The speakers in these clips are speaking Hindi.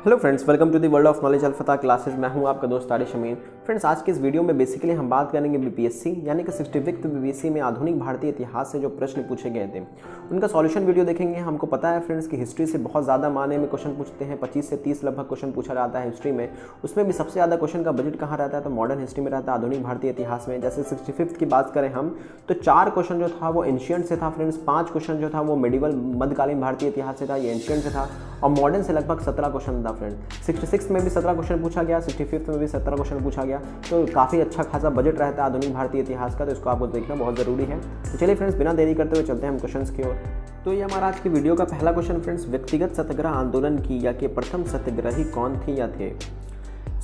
Hello friends, welcome to the world of knowledge अल्फता क्लासेस। मैं हूं आपका दोस्त तारिश अमीन। फ्रेंड्स, आज के इस वीडियो में बेसिकली हम बात करेंगे बीपीएससी यानी कि 65th बीपीएससी में आधुनिक भारतीय इतिहास से जो प्रश्न पूछे गए थे उनका सॉल्यूशन वीडियो देखेंगे। हमको पता है फ्रेंड्स कि हिस्ट्री से बहुत ज़्यादा माने में क्वेश्चन पूछते हैं, 25 से 30 लगभग क्वेश्चन पूछा जाता है हिस्ट्री में। उसमें भी सबसे ज़्यादा क्वेश्चन का बजट कहाँ रहता है तो मॉडर्न हिस्ट्री में रहता है, आधुनिक भारतीय इतिहास में। जैसे 65th की बात करें हम तो 4 क्वेश्चन जो था वो एंशियंट से था फ्रेंड्स, 5 क्वेश्चन जो था वो मेडिवल मध्यकालीन भारतीय इतिहास से था, ये एंशियंट से था, और मॉडर्न से लगभग 17 क्वेश्चन था फ्रेंड। 66 में भी 17 क्वेश्चन पूछा गया, 65th में भी 17 क्वेश्चन पूछा गया, तो काफ़ी अच्छा खासा बजट रहता है आधुनिक भारतीय इतिहास का, तो इसको आपको देखना बहुत ज़रूरी है। तो चलिए फ्रेंड्स, बिना देरी करते हुए चलते हैं हम क्वेश्चंस की ओर। तो ये हमारा आज की वीडियो का पहला क्वेश्चन फ्रेंड्स, व्यक्तिगत सत्याग्रह आंदोलन की या के प्रथम सत्याग्रही कौन थी या थे?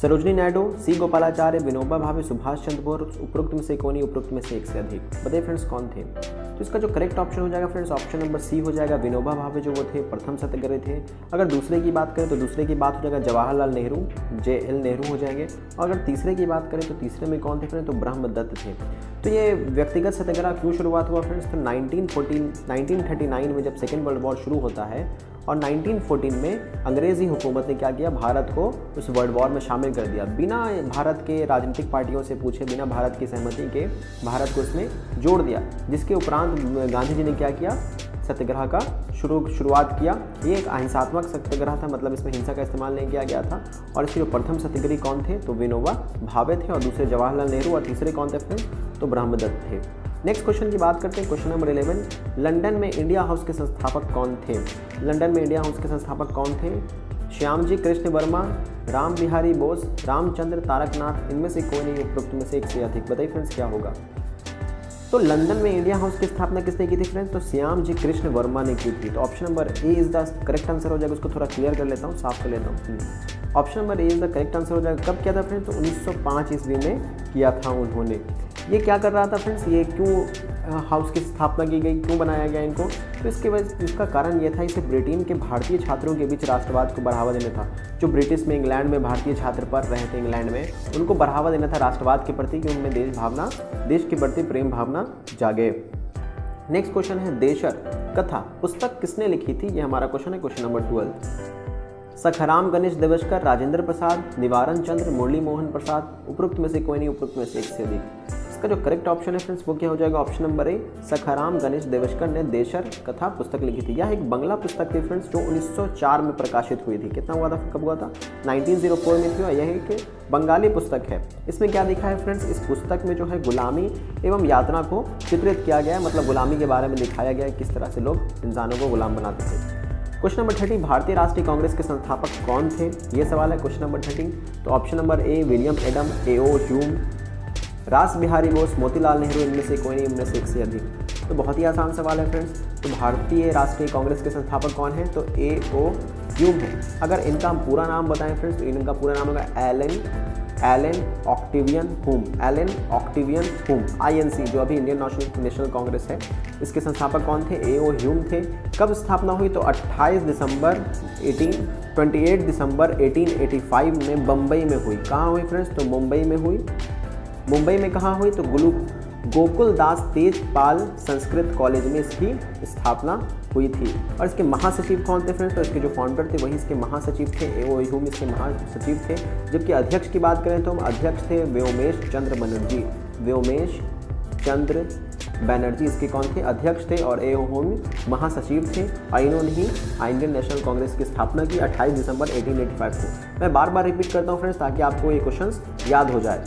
सरोजनी नायडू, सी गोपालाचार्य, विनोबा भावे, सुभाष चंद्र बोस, उपरोक्त में से कौन, उपरोक्त में से एक से अधिक। बताइए फ्रेंड्स कौन थे? तो इसका जो करेक्ट ऑप्शन हो जाएगा फ्रेंड्स, ऑप्शन नंबर सी हो जाएगा। विनोबा भावे जो वो थे प्रथम सत्याग्रही थे। अगर दूसरे की बात करें तो दूसरे की बात हो जाएगा जवाहरलाल नेहरू, JL नेहरू हो जाएंगे। और अगर तीसरे की बात करें तो तीसरे में कौन थे फ्रेंड्स, तो ब्रह्मदत्त थे। तो ये व्यक्तिगत सत्याग्रह क्यों शुरुआत हुआ फ्रेंड्स, तो 1939 में जब सेकेंड वर्ल्ड वॉर शुरू होता है और 1914 में अंग्रेज़ी हुकूमत ने क्या किया, भारत को उस वर्ल्ड वॉर में शामिल कर दिया। बिना भारत के राजनीतिक पार्टियों से पूछे, बिना भारत की सहमति के भारत को इसमें जोड़ दिया, जिसके उपरांत गांधी जी ने क्या किया, सत्याग्रह का शुरुआत किया। ये एक अहिंसात्मक सत्याग्रह था, मतलब इसमें हिंसा का इस्तेमाल नहीं किया गया था। और इसके जो प्रथम सत्याग्रही कौन थे, तो विनोबा भावे थे, और दूसरे जवाहरलाल नेहरू, और तीसरे कौन थे फ्रेंड्स, तो ब्रह्मदत्त थे। नेक्स्ट क्वेश्चन की बात करते हैं, क्वेश्चन नंबर 11, लंदन में इंडिया हाउस के संस्थापक कौन थे? लंदन में इंडिया हाउस के संस्थापक कौन थे? श्यामजी कृष्ण वर्मा, राम बिहारी बोस, रामचंद्र तारकनाथ, इनमें से कोई नहीं, उपरोक्त में से एक से अधिक। बताइए फ्रेंड्स क्या होगा? तो लंदन में इंडिया हाउस की स्थापना किसने की थी फ्रेंड्स, तो श्यामजी कृष्ण वर्मा ने की थी। तो option number A is the correct answer हो जाएगा। उसको थोड़ा क्लियर कर लेता हूँ, साफ कर लेता हूँ। Option number A is the correct answer हो जाएगा। कब किया था फ्रेंड्स, तो 1905 ईस्वी में किया था उन्होंने। ये क्या कर रहा था फ्रेंड्स, ये क्यों हाउस की स्थापना की गई, क्यों बनाया गया इनको? तो इसके वजह, इसका कारण ये था, इसे ब्रिटेन के भारतीय छात्रों के बीच राष्ट्रवाद को बढ़ावा देना था। जो ब्रिटिश में, इंग्लैंड में भारतीय छात्र पढ़ रहे थे इंग्लैंड में, उनको बढ़ावा देना था राष्ट्रवाद के प्रति, कि उनमें देश के प्रति प्रेम भावना जागे। नेक्स्ट क्वेश्चन है, देशर कथा पुस्तक किसने लिखी थी? ये हमारा क्वेश्चन है, क्वेश्चन नंबर 12। सखाराम गणेश देवस्कर, राजेंद्र प्रसाद, निवारण चंद्र, मुरली मोहन प्रसाद, उपरोक्त में से कोई नहीं, उपरोक्त में से एक से अधिक। इसका जो करेक्ट ऑप्शन है फ्रेंड्स वो क्या हो जाएगा, option number A, Sakharam Ganesh Devaskar ने देशर कथा पुस्तक लिखी थी। यह एक बंगला पुस्तक थी फ्रेंड्स, जो 1904 में प्रकाशित हुई थी। कितना हुआ था, कब हुआ था, 1904 में थी। और यह एक बंगाली पुस्तक है। इसमें क्या लिखा है फ्रेंड्स, इस पुस्तक में जो है गुलामी एवं यातना को चित्रित किया गया है, मतलब गुलामी के बारे में दिखाया गया है, किस तरह से लोग इंसानों को गुलाम बनाते थे। क्वेश्चन नंबर 30, भारतीय राष्ट्रीय कांग्रेस के संस्थापक कौन थे? ये सवाल है क्वेश्चन नंबर 30। तो option number A, William Adam, AO Hume, रास बिहारी बोस, मोतीलाल नेहरू, इनमें से कोई नहीं, इनमें से एक से अधिक। तो बहुत ही आसान सवाल है फ्रेंड्स। तो भारतीय राष्ट्रीय कांग्रेस के संस्थापक कौन है, तो AO ह्यूम है। अगर इनका हम पूरा नाम बताएं फ्रेंड्स, तो इनका पूरा नाम होगा Allan Octavian Hume, Allan Octavian Hume, INC, जो अभी इंडियन नेशनल कांग्रेस है, इसके संस्थापक कौन थे, AO ह्यूम थे। कब स्थापना हुई, तो 28 दिसंबर 1885 में बम्बई में हुई। कहाँ हुई फ्रेंड्स, तो मुंबई में हुई। मुंबई में कहाँ हुई, तो गोकुल दास तेजपाल संस्कृत कॉलेज में इसकी स्थापना हुई थी। और इसके महासचिव कौन थे फ्रेंड्स, तो इसके जो फाउंडर थे वही इसके महासचिव थे, AO ह्यूम इसके महासचिव थे। जबकि अध्यक्ष की बात करें तो हम अध्यक्ष थे व्योमेश चंद्र बनर्जी इसके कौन थे, अध्यक्ष थे, और AO ह्यूम महासचिव थे। और इन्होंने ही इंडियन नेशनल कांग्रेस की स्थापना की 28 दिसंबर 1885 को। मैं बार बार रिपीट करता हूँ फ्रेंड्स, ताकि आपको ये क्वेश्चन याद हो जाए।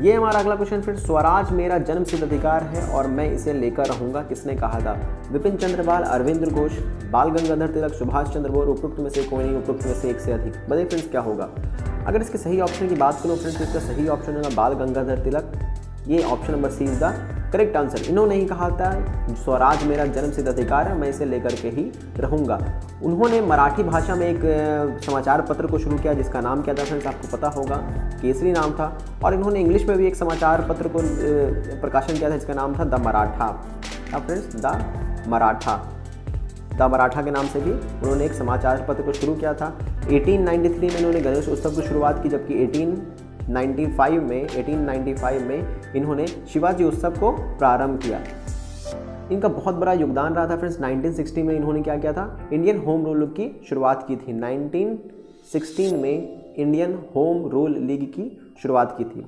ये हमारा अगला क्वेश्चन फ्रेंड्स, स्वराज मेरा जन्मसिद्ध अधिकार है और मैं इसे लेकर रहूंगा, किसने कहा था? विपिन चंद्र पाल, अरविंद घोष, बाल गंगाधर तिलक, सुभाष चंद्र बोस, उपरोक्त में से कोई नहीं, उपरोक्त में से एक से अधिक। बताइए फ्रेंड्स क्या होगा? अगर इसके सही ऑप्शन की बात करूँ फ्रेंड्स, तो इसका सही ऑप्शन होगा बाल गंगाधर तिलक। ये option number C is the correct answer. इन्होंने ही कहा था स्वराज मेरा जन्मसिद्ध अधिकार है, मैं इसे लेकर के ही रहूँगा। उन्होंने मराठी भाषा में एक समाचार पत्र को शुरू किया, जिसका नाम क्या था फ्रेंड्स, आपको पता होगा, केसरी नाम था। और इन्होंने इंग्लिश में भी एक समाचार पत्र को प्रकाशन किया था, जिसका नाम था द मराठा। अब फ्रेंड्स द मराठा के नाम से भी उन्होंने एक समाचार पत्र को शुरू किया था। 1893 में इन्होंने गणेश उत्सव की शुरुआत की, जबकि 1895 में इन्होंने शिवाजी उत्सव को प्रारंभ किया। इनका बहुत बड़ा योगदान रहा था फ्रेंड्स। 1960 में इन्होंने क्या किया था, इंडियन होम रूल लीग की शुरुआत की थी। 1916 में इंडियन होम रूल लीग की शुरुआत की थी।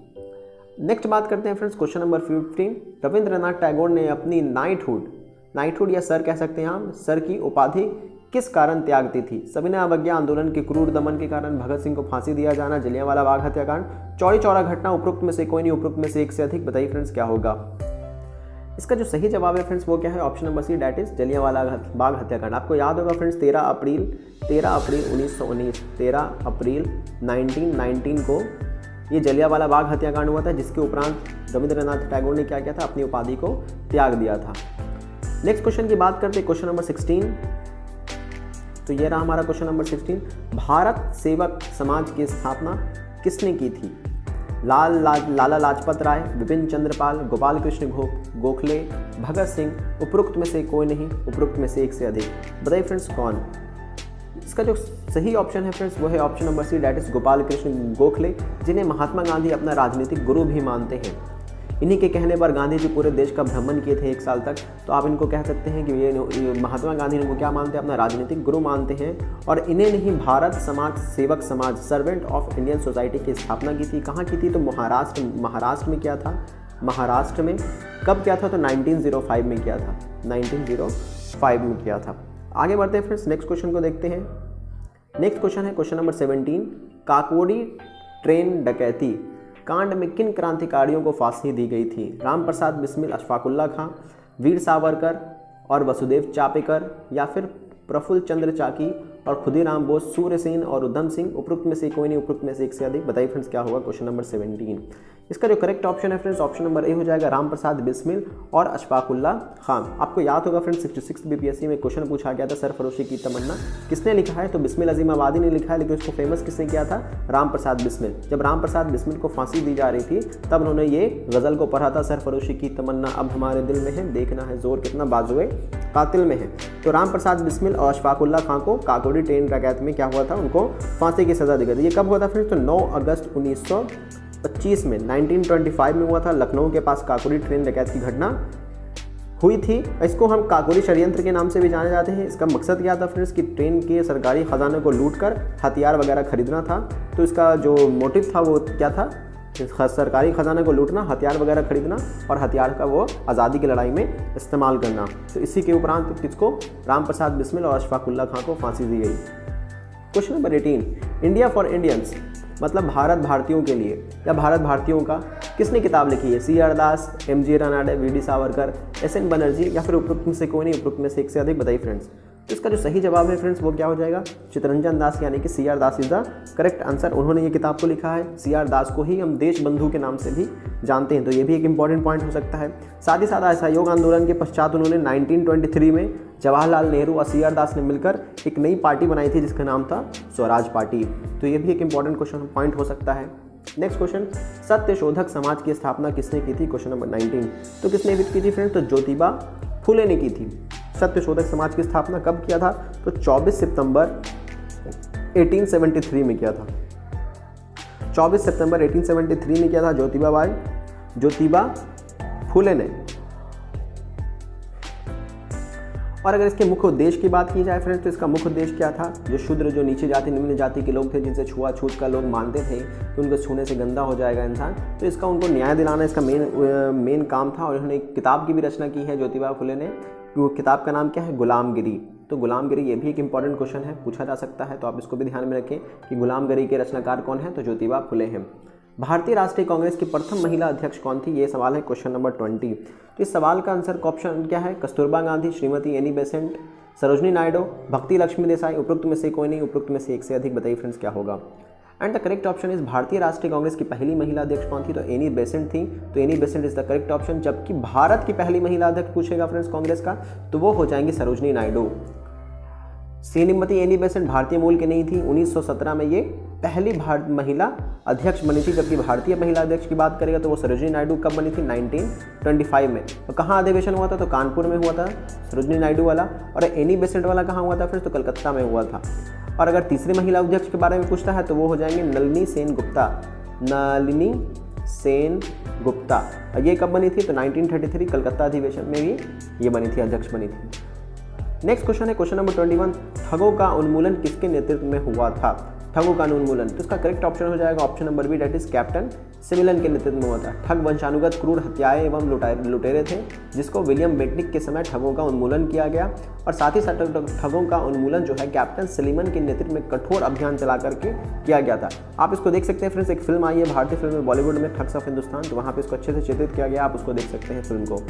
नेक्स्ट बात करते हैं friends question number 15। Rabindranath Tagore ने अपनी नाइटहुड या सर कह सकते हैं हम, सर की उपाधि किस कारण त्याग दी थी? सविनय अवज्ञा आंदोलन के क्रूर दमन के कारण, भगत सिंह को फांसी दिया जाना, जलियांवाला बाग हत्याकांड, चौरी चौरा घटना, उपरोक्त में से कोई नहीं, उपरोक्त में से एक से अधिक। बताइए फ्रेंड्स क्या होगा इसका जो सही जवाब है फ्रेंड्स वो क्या है, option number C, that is Jallianwala Bagh हत्याकांड। आपको याद होगा फ्रेंड्स 13 अप्रैल 1919 13 अप्रैल 1919 को ये जलियांवाला बाग हत्याकांड हुआ था, जिसके उपरांत रविंद्रनाथ टैगोर ने क्या किया था, अपनी उपाधि को त्याग दिया था। नेक्स्ट क्वेश्चन की बात करते हैं क्वेश्चन नंबर 16। तो ये रहा हमारा क्वेश्चन नंबर 16। भारत सेवक समाज की स्थापना किसने की थी? लाला लाजपत राय, विपिन चंद्रपाल, गोपाल कृष्ण गोखले, भगत सिंह, उपरोक्त में से कोई नहीं, उपरोक्त में से एक से अधिक। बताइए फ्रेंड्स कौन? इसका जो सही ऑप्शन है फ्रेंड्स वो है option number C, that is Gopal Krishna Gokhale, जिन्हें महात्मा गांधी अपना राजनीतिक गुरु भी मानते हैं। इन्हीं के कहने पर गांधी जी पूरे देश का भ्रमण किए थे 1 साल तक। तो आप इनको कह सकते हैं कि ये महात्मा गांधी इनको क्या मानते हैं, अपना राजनीतिक गुरु मानते हैं। और इन्हें नहीं भारत समाज सेवक समाज सर्वेंट ऑफ इंडियन सोसाइटी की स्थापना की थी। कहाँ की थी? तो महाराष्ट्र में किया था। महाराष्ट्र में कब किया था? तो 1905 में किया था। 1905 में किया था। आगे बढ़ते हैं फ्रेंड्स, नेक्स्ट क्वेश्चन को देखते हैं। नेक्स्ट क्वेश्चन है क्वेश्चन नंबर 17। काकोरी ट्रेन डकैती कांड में किन क्रांतिकारियों को फांसी दी गई थी? राम प्रसाद बिस्मिल, अशफाकुल्ला खां, वीर सावरकर और वसुदेव चापेकर, या फिर प्रफुल्ल चंद्र चाकी और खुदीराम बोस, सूर्य सेन और उधम सिंह, उपरोक्त में से कोई नहीं, उपरोक्त में से एक से अधिक। बताइए फ्रेंड्स क्या होगा क्वेश्चन नंबर 17। इसका जो करेक्ट ऑप्शन है फ्रेंड्स ऑप्शन नंबर ए हो जाएगा, राम प्रसाद बिस्मिल और अशफाकुल्ला खान। आपको याद होगा फ्रेंड्स 66 बीपीएससी में क्वेश्चन पूछा गया था, सरफरोशी की तमन्ना किसने लिखा है? तो बिस्मिल अजीम आबादी ने लिखा है, लेकिन उसको फेमस किसने किया था? राम प्रसाद बिस्मिल। जब राम प्रसाद बिस्मिल को फांसी दी जा रही थी तब उन्होंने ये गज़ल को पढ़ा था, सरफरोशी की तमन्ना अब हमारे दिल में है, देखना है जोर कितना बाजुए कातिल में है। तो राम प्रसाद बिस्मिल और अशफाकुल्ला खान को काकोरी ट्रेन डकैती में क्या हुआ था? उनको फांसी की सजा दी गई थी। ये कब हुआ था फ्रेंड्स? तो 9 अगस्त 1925 में 1925 में हुआ था। लखनऊ के पास काकोरी ट्रेन डकैती की घटना हुई थी। इसको हम काकोरी षड्यंत्र के नाम से भी जाने जाते हैं। इसका मकसद क्या था फ्रेंड्स कि ट्रेन के सरकारी खजाने को लूटकर हथियार वगैरह खरीदना था। तो इसका जो मोटिव था वो क्या था? सरकारी खजाने को लूटना, हथियार वगैरह खरीदना और हथियार का वो आज़ादी की लड़ाई में इस्तेमाल करना। तो इसी के उपरांत किसको? राम प्रसाद बिस्मिल और अशफाकुल्ला खां को फांसी दी गई। Question number 18। India for Indians मतलब भारत भारतीयों के लिए या भारत भारतीयों का किसने किताब लिखी है? CR दास, MG Ranade, VD Savarkar, SN Banerjee, या फिर उपरोक्त में से कोई नहीं, उपरोक्त में से एक से अधिक। बताइए फ्रेंड्स। तो इसका जो सही जवाब है फ्रेंड्स वो क्या हो जाएगा? चित्तरंजन दास, यानी कि CR Das is the correct answer. उन्होंने ये किताब को लिखा है। CR दास को ही हम देश बंधु के नाम से भी जानते हैं, तो ये भी एक इंपॉर्टेंट पॉइंट हो सकता है। साथ ही साथ असहयोग आंदोलन के पश्चात उन्होंने 1923 में जवाहरलाल नेहरू और CR दास ने मिलकर एक नई पार्टी बनाई थी जिसका नाम था स्वराज पार्टी। तो ये भी एक इंपॉर्टेंट क्वेश्चन पॉइंट हो सकता है। नेक्स्ट क्वेश्चन, सत्यशोधक समाज की स्थापना किसने की थी? Question number 19। तो किसने की थी फ्रेंड्स? तो ज्योतिबा फुले ने की थी। सत्यशोधक समाज की स्थापना कब किया था? तो 24 सितंबर 1873 में किया था। 24 सितंबर 1873 में किया था ज्योतिबा फुले ने। और अगर इसके मुख्य उद्देश्य की बात की जाए फ्रेंड्स तो इसका मुख्य उद्देश्य क्या था? जो शूद्र, जो नीचे जाति निम्न जाति के लोग थे, जिनसे छुआछूत का लोग मानते थे कि उनको छूने से गंदा हो जाएगा इंसान, तो इसका उनको न्याय दिलाना इसका मेन काम था। और उन्होंने एक किताब की भी रचना की है ज्योतिबा फुले ने। वो किताब का नाम क्या है? गुलामगिरी। तो गुलामगिरी ये भी एक इंपॉर्टेंट क्वेश्चन है, पूछा जा सकता है, तो आप इसको भी ध्यान में रखें कि गुलामगिरी के रचनाकार कौन है? तो ज्योतिबा फुले हैं। भारतीय राष्ट्रीय कांग्रेस की प्रथम महिला अध्यक्ष कौन थी? ये सवाल है क्वेश्चन नंबर 20। तो इस सवाल का आंसर ऑप्शन क्या है? कस्तूरबा गांधी, श्रीमती एनी बेसेंट, सरोजनी नायडू, भक्ति लक्ष्मी देसाई, उपरोक्त में से कोई नहीं, उपरोक्त में से एक से अधिक। बताइए फ्रेंड्स क्या होगा? And the correct option is भारतीय राष्ट्रीय कांग्रेस की पहली महिला अध्यक्ष कौन थी? तो एनी बेसेंट थी। तो Annie Besant is the correct option. जबकि भारत की पहली महिला अध्यक्ष पूछेगा फ्रेंड्स कांग्रेस का तो वो हो जाएंगी सरोजनी नायडू। श्रीमती एनी बेसेंट भारतीय मूल की नहीं थी। 1917 में ये पहली महिला अध्यक्ष बनी थी। जबकि भारतीय महिला अध्यक्ष की बात करेगा तो वो सरोजनी नायडू कब बनी थी? 1925 में। तो कहाँ अधिवेशन हुआ था? तो कानपुर में हुआ था सरोजनी नायडू वाला। और एनी बेसेंट वाला कहाँ हुआ था फिर? तो कलकत्ता में हुआ था। और अगर तीसरी महिला अध्यक्ष के बारे में पूछता है तो वो हो जाएंगे नलिनी सेन गुप्ता। नलिनी सेन गुप्ता। ये कब बनी थी? तो 1933 कलकत्ता अधिवेशन में भी ये बनी थी, अध्यक्ष बनी थी। नेक्स्ट क्वेश्चन है क्वेश्चन नंबर 21, ठगों का उन्मूलन किसके नेतृत्व में हुआ था? ठगों का उन्मूलन, तो इसका करेक्ट ऑप्शन हो जाएगा option number B, that is captain सिमिलन के नेतृत्व में हुआ था। ठग वंशानुगत क्रूर हत्याएं एवं लुटेरे थे जिसको विलियम बेंटिक के समय ठगों का उन्मूलन किया गया, और साथ ही साथ ठगों का उन्मूलन जो है कैप्टन सिमिलन के नेतृत्व में कठोर अभियान चला करके किया गया था। आप इसको देख सकते हैं फ्रेंड्स, एक फिल्म आई है भारतीय फिल्म में बॉलीवुड में, ठग्स ऑफ हिंदुस्तान, तो वहाँ पे इसको अच्छे से चित्रित किया गया, आप उसको देख सकते हैं फिल्म को।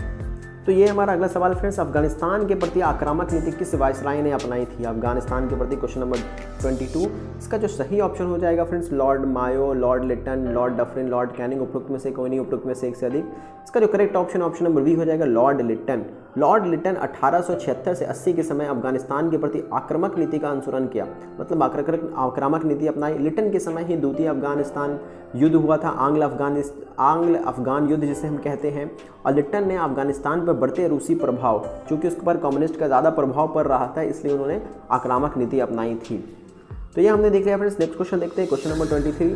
तो ये हमारा अगला सवाल फ्रेंड्स, अफगानिस्तान के प्रति आक्रामक नीति किस वायसराय ने अपनाई थी? अफगानिस्तान के प्रति क्वेश्चन नंबर 22, इसका जो सही ऑप्शन हो जाएगा friends Lord Mayo, Lord Lytton, Lord Dufferin, Lord Canning, उपरोक्त में से कोई नहीं, उपरोक्त में से एक से अधिक। इसका जो correct option option number B हो जाएगा लॉर्ड लिटन। लॉर्ड लिटन 1876 से 80 के समय अफगानिस्तान के प्रति आक्रामक नीति का अनुसरण किया, मतलब आक्रामक नीति अपनाई। लिटन के समय ही द्वितीय अफगानिस्तान युद्ध हुआ था, आंग्ल अफगान युद्ध जिसे हम कहते हैं, और लिटन ने अफगानिस्तान पर बढ़ते रूसी प्रभाव, चूँकि उसके पर कम्युनिस्ट का ज़्यादा प्रभाव पड़ रहा था, इसलिए उन्होंने आक्रामक नीति अपनाई थी। तो ये हमने देख लिया फ्रेंड्स। नेक्स्ट क्वेश्चन देखते हैं क्वेश्चन नंबर 23,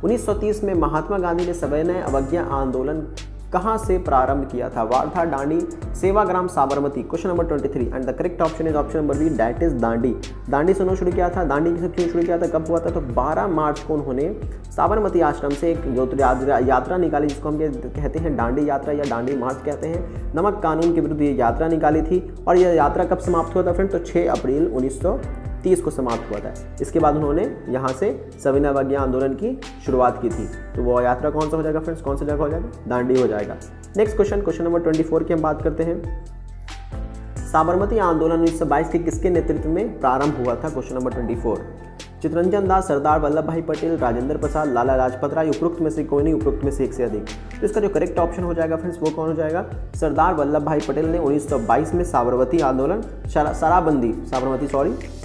1930 में महात्मा गांधी ने सविनय अवज्ञा आंदोलन कहाँ से प्रारंभ किया था? Wardha, Dandi, Sevagram, Sabarmati. Question number 23 and the correct option is option number B, that is Dandi. Dandi से उन्होंने शुरू किया था। दांडी से क्यों शुरू किया था, कब हुआ था? तो 12 मार्च को उन्होंने साबरमती आश्रम से एक यात्रा निकाली, जिसको हम कहते हैं दांडी यात्रा या दांडी मार्च कहते हैं। नमक कानून के विरुद्ध ये यात्रा निकाली थी, और यह यात्रा कब समाप्त हुआ था फ्रेंड? तो 6 अप्रैल 1930 को समाप्त हुआ था। इसके बाद उन्होंने यहाँ से सविनय अवज्ञा आंदोलन की शुरुआत की थी। तो वो यात्रा कौन सा हो जाएगा फ्रेंड्स, कौन सा जगह हो जाएगा? दांडी हो जाएगा। नेक्स्ट क्वेश्चन, क्वेश्चन नंबर 24 की हम बात करते हैं। साबरमती आंदोलन 1922 के किसके नेतृत्व में प्रारंभ हुआ था? क्वेश्चन नंबर 24, चित्तरंजन दास, सरदार वल्लभ भाई पटेल, राजेंद्र प्रसाद, लाला लाजपत राय, उपरोक्त में से कोई नहीं, उपरोक्त में से एक से अधिक। तो इसका जो करेक्ट ऑप्शन हो जाएगा फ्रेंड्स वो कौन हो जाएगा? सरदार वल्लभ भाई पटेल ने 1922 में साबरमती आंदोलन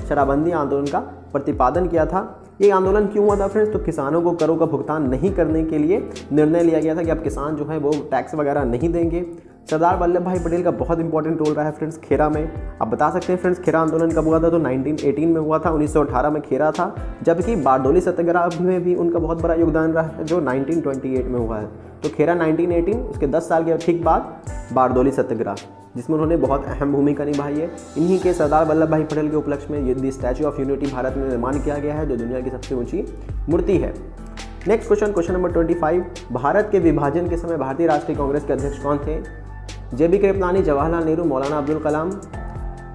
शराबबंदी आंदोलन का प्रतिपादन किया था। ये आंदोलन क्यों हुआ था फ्रेंड्स? तो किसानों को करों का भुगतान नहीं करने के लिए निर्णय लिया गया था कि अब किसान जो है वो टैक्स वगैरह नहीं देंगे। सरदार वल्लभ भाई पटेल का बहुत इंपॉर्टेंट रोल रहा है फ्रेंड्स खेरा में। आप बता सकते हैं फ्रेंड्स खेरा आंदोलन कब हुआ था? तो 1918 में हुआ था, 1918 में खेरा था, जबकि बारडोली सत्याग्रह में भी उनका बहुत बड़ा योगदान रहा है जो 1928 में हुआ है। तो खेरा 1918, उसके 10 साल के ठीक बाद बारडोली सत्याग्रह, जिसमें उन्होंने बहुत अहम भूमिका निभाई है। इन्हीं के सरदार वल्लभ भाई पटेल के उपलक्ष्य में the statue of unity Bharat में निर्माण किया गया है, जो दुनिया की सबसे ऊंची मूर्ति है। Next question, question number 25, Bharat के विभाजन के समय भारतीय राष्ट्रीय कांग्रेस के अध्यक्ष कौन थे? JB कृपलानी, जवाहरलाल नेहरू, मौलाना अब्दुल कलाम,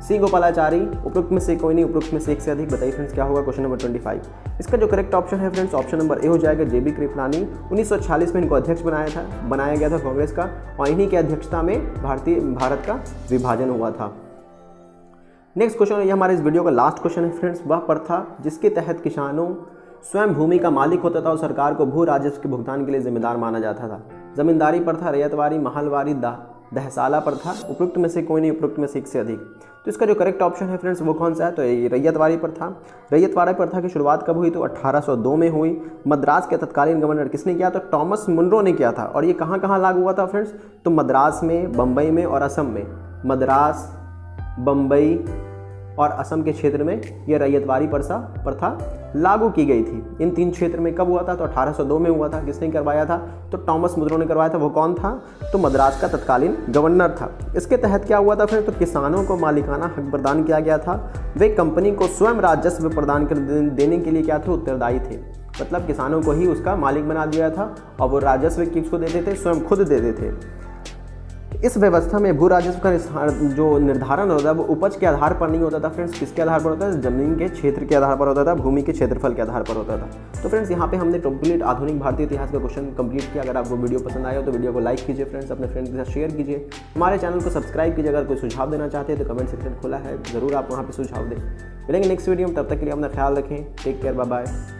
सी गोपालाचारी, उपरोक्त में से कोई नहीं, उपरोक्त में से एक से अधिक। बताइए फ्रेंड्स क्या होगा क्वेश्चन नंबर 25? इसका जो करेक्ट ऑप्शन है फ्रेंड्स ऑप्शन नंबर ए हो जाएगा, JB कृपलानी। 1946 में इनको अध्यक्ष बनाया गया था कांग्रेस का, और इन्हीं की अध्यक्षता में भारत का विभाजन हुआ था। नेक्स्ट क्वेश्चन, ये हमारे इस वीडियो का लास्ट क्वेश्चन है फ्रेंड्स। वह प्रथा जिसके तहत किसानों स्वयं भूमि का मालिक होता था और सरकार को भू राजस्व के भुगतान के लिए जिम्मेदार माना जाता था। जमींदारी प्रथा, रैयतवारी, महलवारी, दहसाला प्रथा, उपरोक्त में से कोई नहीं, उपरोक्त में से एक से अधिक। तो इसका जो करेक्ट ऑप्शन है फ्रेंड्स वो कौन सा है? तो ये रैयतवारी प्रथा। रैयतवारी प्रथा की शुरुआत कब हुई? तो 1802 में हुई। मद्रास के तत्कालीन गवर्नर किसने किया? तो टॉमस मुनरो ने किया था। और ये कहाँ कहाँ लागू हुआ था फ्रेंड्स? तो मद्रास में, बम्बई में और असम में। मद्रास, बम्बई और असम के क्षेत्र में ये रैयतवारी प्रथा लागू की गई थी। इन 3 क्षेत्र में कब हुआ था? तो 1802 में हुआ था। किसने करवाया था? तो टॉमस मुनरो ने करवाया था। वो कौन था? तो मद्रास का तत्कालीन गवर्नर था। इसके तहत क्या हुआ था फिर? तो किसानों को मालिकाना हक प्रदान किया गया था। वे कंपनी को स्वयं राजस्व प्रदान कर देने के लिए क्या थे? उत्तरदायी थे। मतलब किसानों को ही उसका मालिक बना दिया था, और वो राजस्व किसको देते थे? स्वयं खुद देते थे। इस व्यवस्था में भू राजस्व का जो निर्धारण होता है वो उपज के आधार पर नहीं होता था फ्रेंड्स। किसके आधार पर होता है? जमीन के क्षेत्र के आधार पर होता था, भूमि के क्षेत्रफल के आधार पर होता था। तो फ्रेंड्स यहाँ पे हमने कंप्लीट आधुनिक भारतीय इतिहास का क्वेश्चन कंप्लीट किया। अगर आपको वीडियो पसंद आया हो तो वीडियो को लाइक कीजिए फ्रेंड्स, अपने फ्रेंड्स के साथ शेयर कीजिए, हमारे चैनल को सब्सक्राइब कीजिए। अगर कोई सुझाव देना चाहते हैं तो कमेंट सेक्शन खुला है, ज़रूर आप वहाँ पर सुझाव दें। मिलेंगे नेक्स्ट वीडियो में, तब तक के लिए अपना ख्याल रखें। Take care, bye bye.